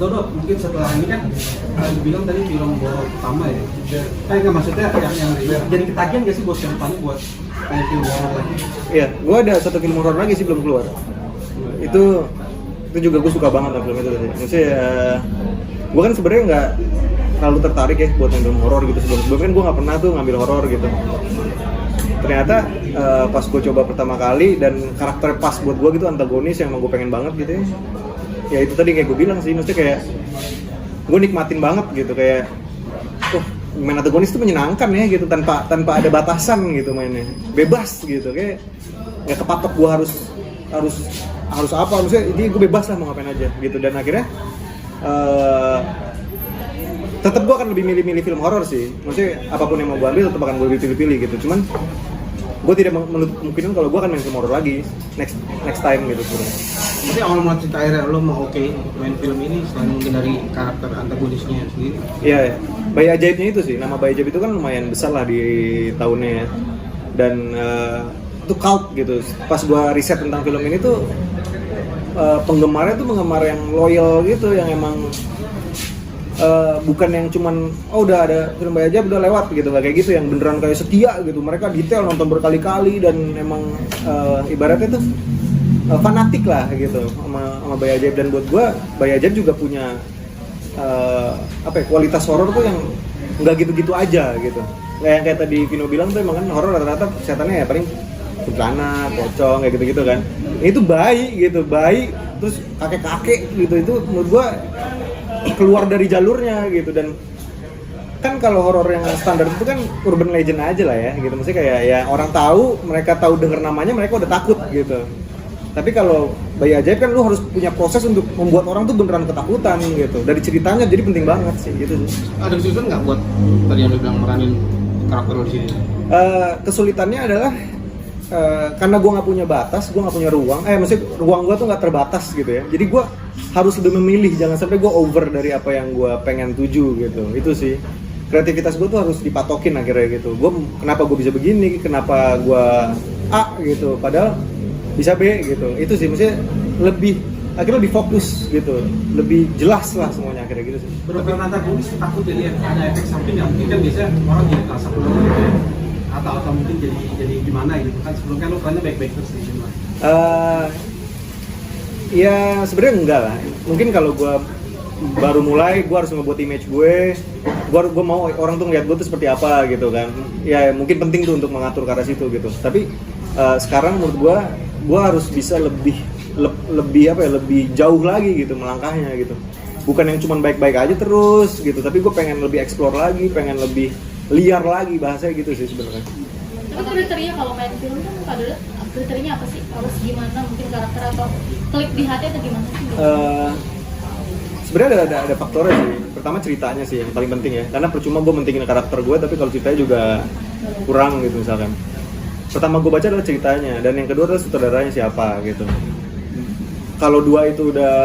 Dodo mungkin setelah ini kan bilang tadi film horor pertama ya. Nggak maksudnya yang jadi ketagihan nggak sih buat kedepannya buat kayak film horor lagi? Iya, gue ada satu film horor lagi sih belum keluar. Itu juga gue suka banget lah film itu. Maksudnya gue kan sebenarnya nggak terlalu tertarik ya buat film horor gitu sebelumnya kan gue nggak pernah tuh ngambil horor gitu. Ternyata pas gue coba pertama kali dan karakter pas buat gue gitu antagonis yang emang gue pengen banget gitu ya. Ya itu tadi kayak gue bilang sih, maksudnya kayak gue nikmatin banget gitu kayak main antagonis itu menyenangkan ya gitu tanpa ada batasan gitu mainnya, bebas gitu kayak nggak kepatok gue harus apa, maksudnya ini gue bebas lah mau ngapain aja gitu. Dan akhirnya tetap gue akan lebih milih film horor sih, maksudnya apapun yang mau gue ambil tetap akan gue pilih gitu. Cuman gue tidak menutup kemungkinan kalau gue akan main film horor lagi next time gitu sebenarnya. Jadi awal mula cerita akhirnya lo mau main film ini selain mungkin dari karakter antagonisnya sendiri. Iya, Bayi Ajaibnya itu sih, nama Bayi Ajaib itu kan lumayan besar lah di tahunnya ya. Dan itu cult gitu. Pas gua riset tentang film ini tuh penggemarnya tuh penggemar yang loyal gitu, yang emang bukan yang cuman udah ada film Bayi Ajaib udah lewat gitu, kayak gitu, yang beneran kayak setia gitu. Mereka detail nonton berkali-kali dan emang ibaratnya tuh fanatik lah gitu sama Bayi Ajaib. Dan buat gua Bayi Ajaib juga punya kualitas horor tuh yang nggak gitu-gitu aja gitu. Kayak tadi Vino bilang tuh emang kan horor rata-rata setannya ya paling kuntilanak, pocong kayak gitu-gitu kan. Itu bayi terus kakek-kakek gitu, itu menurut gua keluar dari jalurnya gitu. Dan kan kalau horor yang standar itu kan urban legend aja lah ya gitu, maksudnya kayak ya orang tahu, mereka tahu denger namanya mereka udah takut gitu. Tapi kalau Bayi Ajaib kan lu harus punya proses untuk membuat orang tuh beneran ketakutan gitu. Dari ceritanya jadi penting banget sih gitu sih. Ada kesulitan nggak buat tadi yang lu bilang meranin karakter lu di sini? Kesulitannya adalah karena gue nggak punya batas, gue nggak punya ruang. Maksudnya ruang gue tuh nggak terbatas gitu ya. Jadi gue harus lebih memilih, jangan sampai gue over dari apa yang gue pengen tuju gitu. Itu sih. Kreativitas gue tuh harus dipatokin akhirnya gitu. Kenapa gue bisa begini, kenapa gue A gitu, padahal bisa B gitu. Itu sih, maksudnya akhirnya lebih fokus gitu, lebih jelas lah semuanya akhirnya gitu sih. Berapa antagonis takut jadi ada efek samping nggak? Mungkin kan biasanya orang jadi terasa penuh gitu ya, atau mungkin jadi gimana gitu kan, sebelumnya lo perannya baik-baik terus di sini. Ya sebenarnya enggak lah. Mungkin kalau gue baru mulai, gue harus ngebuat image gue mau orang tuh ngeliat gue tuh seperti apa gitu kan. Ya mungkin penting tuh untuk mengatur ke arah situ gitu. Tapi sekarang menurut gue harus bisa lebih jauh lagi gitu melangkahnya gitu. Bukan yang cuma baik-baik aja terus gitu, tapi gue pengen lebih explore lagi, pengen lebih liar lagi bahasanya gitu sih sebenarnya. Tapi kriteria kalau main film kan adalah kriterianya apa sih? Harus gimana, mungkin karakter atau klik di hati atau gimana sih? Sebenarnya ada faktornya sih. Pertama ceritanya sih yang paling penting ya, karena percuma gue mentingin karakter gue tapi kalau ceritanya juga kurang gitu misalkan. Pertama gue baca adalah ceritanya, dan yang kedua adalah sutradaranya siapa gitu. Kalau dua itu udah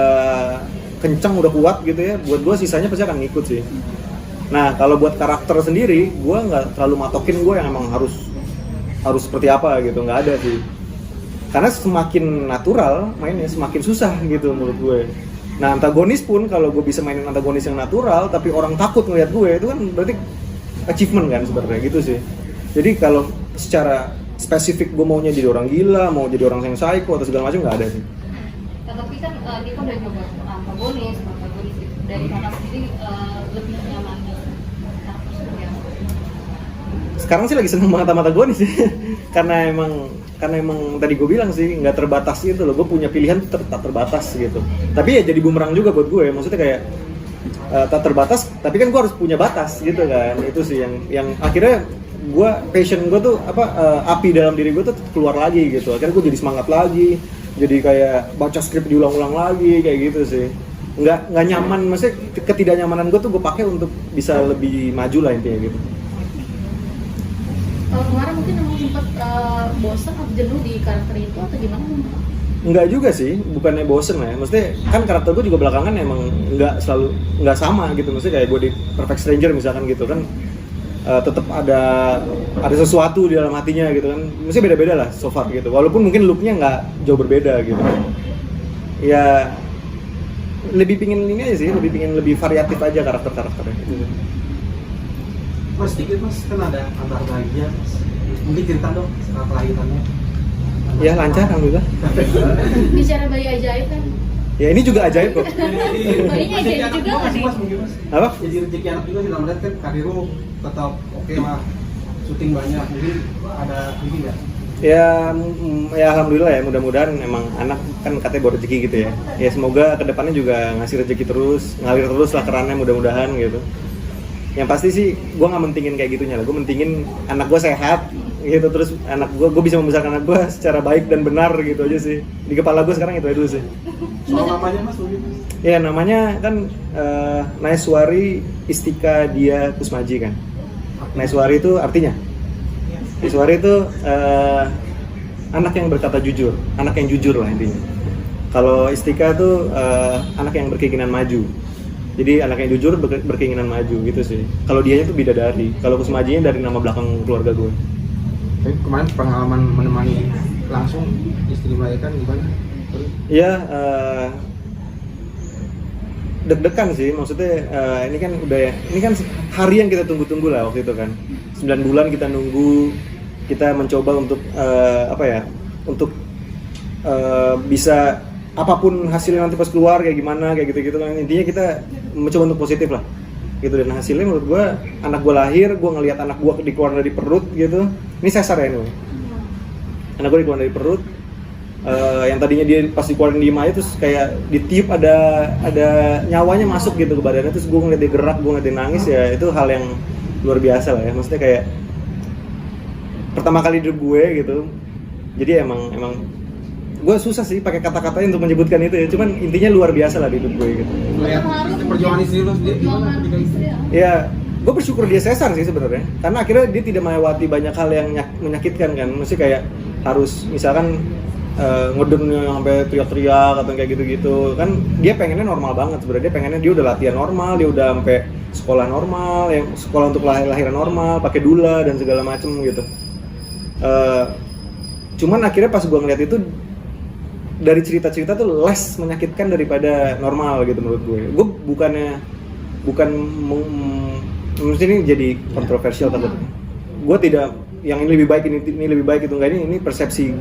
kencang, udah kuat gitu ya, buat gue sisanya pasti akan ngikut sih. Nah kalau buat karakter sendiri, gue nggak terlalu matokin gue yang emang harus seperti apa gitu, nggak ada sih. Karena semakin natural mainnya semakin susah gitu menurut gue. Nah antagonis pun kalau gue bisa mainin antagonis yang natural, tapi orang takut ngeliat gue, itu kan berarti achievement kan sebenarnya gitu sih. Jadi kalau secara spesifik gue maunya jadi orang gila, mau jadi orang yang psycho atau segala macam nggak ada sih. Tapi kan Diko udah coba antagonis gitu. Dari kakak sendiri lebih nyaman sekarang sih lagi seneng banget sama antagonis sih. karena emang tadi gue bilang sih nggak terbatas gitu loh, gue punya pilihan tuh tak terbatas gitu. Tapi ya jadi bumerang juga buat gue, maksudnya kayak tak terbatas tapi kan gue harus punya batas gitu kan. Itu sih yang akhirnya gue passion gue tuh api dalam diri gue tuh keluar lagi gitu. Akhirnya gue jadi semangat lagi, jadi kayak baca skrip diulang-ulang lagi kayak gitu sih. Nggak nyaman, maksudnya ketidaknyamanan gue tuh gue pakai untuk bisa lebih maju lah intinya gitu. Kalau kemarin mungkin emang sempat bosan atau jenuh di karakter itu atau gimana? Enggak juga sih, bukannya bosen lah ya. Maksudnya kan karakter gue juga belakangan emang nggak sama gitu. Maksudnya kayak gue di Perfect Stranger misalkan gitu kan, tetap ada sesuatu di dalam hatinya gitu kan. Mesti beda-beda lah so far gitu. Walaupun mungkin looknya nggak jauh berbeda gitu. Ya lebih pingin ini aja sih, lebih pingin lebih variatif aja karakternya gitu. Mas sedikit mas, kan ada antar bahagia mas. Mungkin cerita dong setelah kelahirannya. Ya lancar alhamdulillah. Bicara bayi ajaib kan. Ya ini juga ajaib kok. Bayinya Jadi ajaib anak juga juga nggak sih sih? mas mungkin mas. Apa? Jadi rezeki anak juga sih, dalam kan karir lu tetap oke lah, syuting banyak, mungkin ada ini nggak? Ya alhamdulillah ya, mudah-mudahan emang anak kan katanya bawa rezeki gitu ya. Ya semoga kedepannya juga ngasih rezeki terus, ngalir terus lah kerannya mudah-mudahan gitu. Yang pasti sih gue nggak mentingin kayak gitunya lah, gue mentingin anak gue sehat gitu, terus anak gue bisa membesarkan anak gue secara baik dan benar gitu aja sih. Di kepala gue sekarang itu aja dulu sih. Soal namanya mas mungkin mas. Ya namanya kan Naiswari Istika Dia Kusmaji kan. Naiswari itu artinya? Naiswari itu anak yang berkata jujur, anak yang jujur lah intinya. Kalau Istika itu anak yang berkeinginan maju. Jadi anak yang jujur berkeinginan maju gitu sih. Kalau dianya tuh bidadari, kalau Kusmajinya dari nama belakang keluarga gue. Tapi kemarin pengalaman menemani langsung istri melahirkan gimana? Iya, deg-degan sih, maksudnya ini kan hari yang kita tunggu-tunggu lah waktu itu kan. 9 bulan kita nunggu, kita mencoba untuk untuk bisa apapun hasilnya nanti pas keluar kayak gimana, kayak gitu-gitu kan. Intinya kita mencoba untuk positif lah gitu, dan hasilnya menurut gue, anak gue lahir, gue ngelihat anak gue dikeluarin dari perut gitu. Ini sesar ya ini, anak gue dikeluarin dari perut. Yang tadinya dia pas dikeluarin di Maya terus kayak ditiup ada nyawanya masuk gitu ke badannya, terus gue ngeliat dia gerak, gue ngeliat dia nangis, ya itu hal yang luar biasa lah ya. Maksudnya kayak pertama kali hidup gue gitu. Jadi emang gue susah sih pakai kata-katanya untuk menyebutkan itu ya, cuman intinya luar biasa lah di hidup gue gitu. Melihat perjuangan istri lu sendiri gimana ketika itu? Ya, gue bersyukur dia sesar sih sebenarnya, karena akhirnya dia tidak melewati banyak hal yang menyakitkan kan. Mesti kayak harus misalkan ngedengnya sampai teriak-teriak atau kayak gitu-gitu kan. Dia pengennya normal banget sebenarnya, dia pengennya dia udah latihan normal, dia udah sampai sekolah normal, yang sekolah untuk lahiran normal, pakai doula dan segala macem gitu. Cuman akhirnya pas gue ngeliat itu, dari cerita-cerita tuh less menyakitkan daripada normal gitu menurut gue. Gue mesti ini jadi kontroversial takutnya. Gue tidak yang ini lebih baik, ini lebih baik, itu enggak, ini persepsi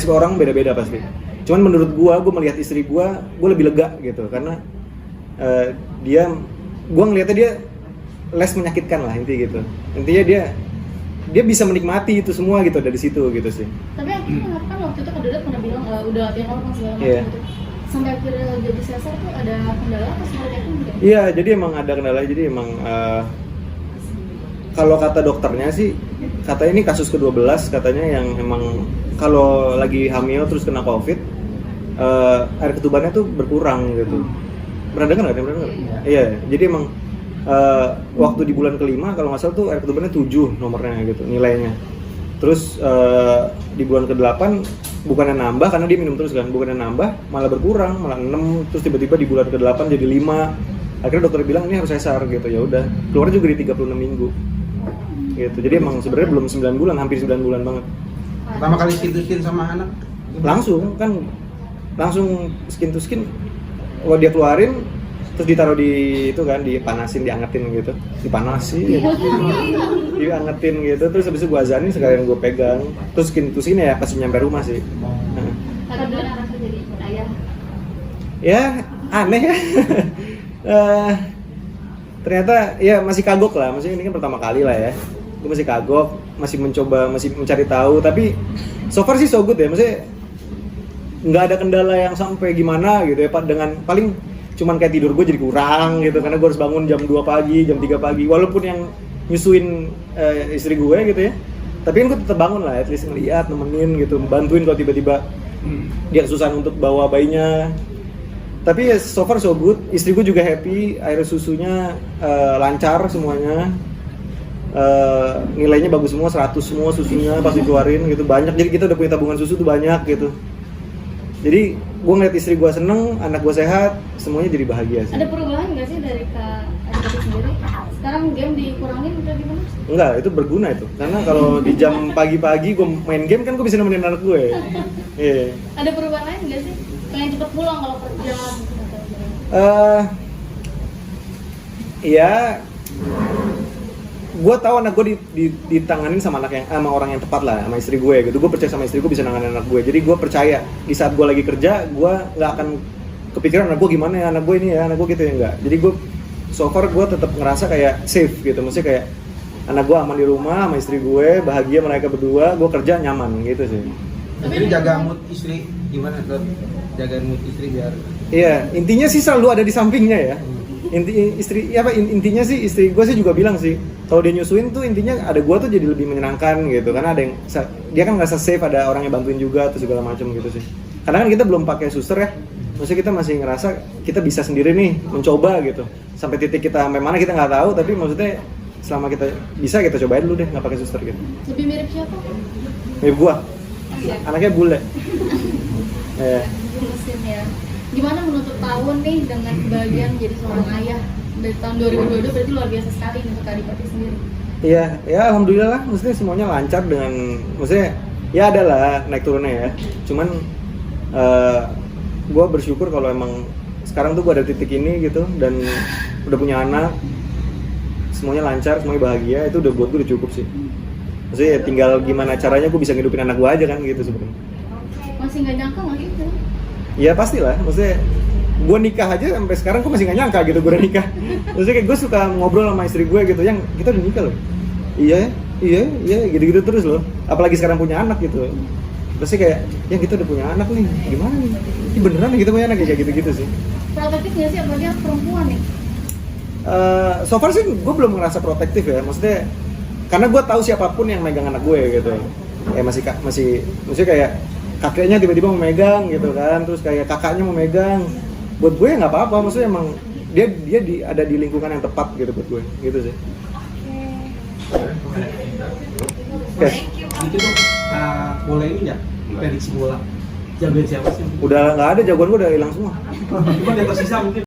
orang beda-beda pasti. Cuman menurut gue melihat istri gue lebih lega gitu, karena gue ngelihatnya dia less menyakitkan lah intinya gitu. Intinya dia bisa menikmati itu semua gitu dari situ gitu sih. Tapi akhirnya kan waktu itu Kak Dodet pernah bilang udah latihan normal segala macam Yeah. gitu. Sampai akhirnya jadi sesar tuh ada kendala apa seperti itu mungkin? Iya, jadi emang ada kendala. Jadi emang kalau kata dokternya sih, katanya ini kasus ke-12 katanya, yang emang kalau lagi hamil terus kena COVID, air ketubannya tuh berkurang gitu. Pernah dengar nggak? Iya, jadi emang waktu di bulan kelima kalau nggak salah tuh air ketubannya 7 nomornya gitu nilainya. Terus di bulan ke-8 bukannya nambah karena dia minum terus kan, bukannya nambah malah berkurang, malah 6. Terus tiba-tiba di bulan ke-8 jadi 5. Akhirnya dokter bilang ini harus sesar gitu. Ya udah, keluar juga di 36 minggu gitu. Jadi emang sebenarnya belum 9 bulan, hampir 9 bulan banget. Pertama kali skin sama anak langsung skin to skin. Kalau dia keluarin terus ditaruh di itu kan, dipanasin, diangetin gitu, diangetin gitu, terus habis itu gue azanin, sekalian gue pegang, terus skin to skin ya pasti nyampe rumah sih. Kak Dodet rasa jadi ayah. Ya aneh ya. Ternyata ya masih kagok lah, maksudnya ini kan pertama kali lah ya, gue masih kagok, masih mencoba, masih mencari tahu, tapi so far sih so good ya, maksudnya nggak ada kendala yang sampai gimana gitu ya, Pak. Dengan paling cuman kayak tidur gue jadi kurang gitu, karena gue harus bangun jam 2 pagi, jam 3 pagi, walaupun yang nyusuin istri gue gitu ya, tapi kan gue tetap bangun lah, at least ngeliat, nemenin gitu, bantuin kalau tiba-tiba dia kesusahan untuk bawa bayinya. Tapi ya so far so good, istri gue juga happy, air susunya lancar semuanya, nilainya bagus semua, 100 semua susunya pas dikeluarin gitu, banyak, jadi kita udah punya tabungan susu tuh banyak gitu. Jadi gue ngeliat istri gue seneng, anak gue sehat, semuanya jadi bahagia sih. Ada perubahan nggak sih dari Kak Dodet sendiri? Sekarang game dikurangin atau gimana? Enggak, itu berguna itu, karena kalau di jam pagi-pagi gue main game kan gue bisa nemenin anak gue. Iya. Ada perubahan lain nggak sih? Pengen cepet pulang kalau kerja gitu atau gimana? Ya, gue tahu anak gue ditanganin sama orang yang tepat lah, sama istri gue gitu. Gue percaya sama istri gue bisa nanganin anak gue. Jadi gue percaya di saat gue lagi kerja, gue nggak akan kepikiran anak gue gimana ya, anak gue ini ya, anak gue gitu ya, enggak. Jadi gue so far gue tetap ngerasa kayak safe gitu, maksudnya kayak anak gue aman di rumah sama istri gue, bahagia mereka berdua, gue kerja nyaman gitu sih. Jadi jaga mood istri gimana tuh? Jaga mood istri biar. Iya, intinya sih selalu ada di sampingnya ya. Intinya sih istri gue sih juga bilang sih, kalau dia nyusuin tuh intinya ada gue tuh jadi lebih menyenangkan gitu, karena ada yang dia kan ngerasa safe, ada orang yang bantuin juga atau segala macam gitu sih. Karena kan kita belum pakai suster ya, maksudnya kita masih ngerasa kita bisa sendiri nih mencoba gitu. Sampai titik kita sampai mana kita nggak tahu, tapi maksudnya selama kita bisa, kita cobain dulu deh nggak pakai suster gitu. Lebih mirip siapa? Mirip gue, anaknya bule. Mesin ya. Gimana menutup tahun nih dengan kebahagiaan jadi seorang ayah dari tahun 2022, berarti luar biasa sekali untuk Kak Adipati sendiri. Iya, ya alhamdulillah lah, maksudnya semuanya lancar dengan, maksudnya ya ada lah naik turunnya ya. Cuman gue bersyukur kalau emang sekarang tuh gue ada titik ini gitu dan udah punya anak, semuanya lancar, semuanya bahagia, itu udah buat gue udah cukup sih. Maksudnya ya tinggal gimana caranya gue bisa ngidupin anak gue aja kan gitu sebenarnya. Masih nggak nyangka nggak gitu? Ya pastilah, maksudnya gue nikah aja sampai sekarang gue masih gak nyangka gitu gue udah nikah. Maksudnya kayak gue suka ngobrol sama istri gue gitu, yang kita udah nikah loh. Iya gitu-gitu terus loh. Apalagi sekarang punya anak gitu. Terus kayak, ya kita udah punya anak nih, gimana nih? Ini beneran nih kita punya anak kayak gitu-gitu sih. Protektif nggak sih, apalagi perempuan nih? So far sih gue belum ngerasa protektif ya, maksudnya karena gue tahu siapapun yang megang anak gue gitu. Ya maksudnya kayak kakeknya tiba-tiba mau megang gitu kan, terus kayak kakaknya mau megang, buat gue ya nggak apa-apa, maksudnya emang dia ada di lingkungan yang tepat gitu buat gue, gitu sih. Oke. Itu tuh bola ini nggak prediksi bola. Jagoan siapa sih? Udah nggak ada, jagoan gue udah hilang semua. Cuma yang tersisa mungkin.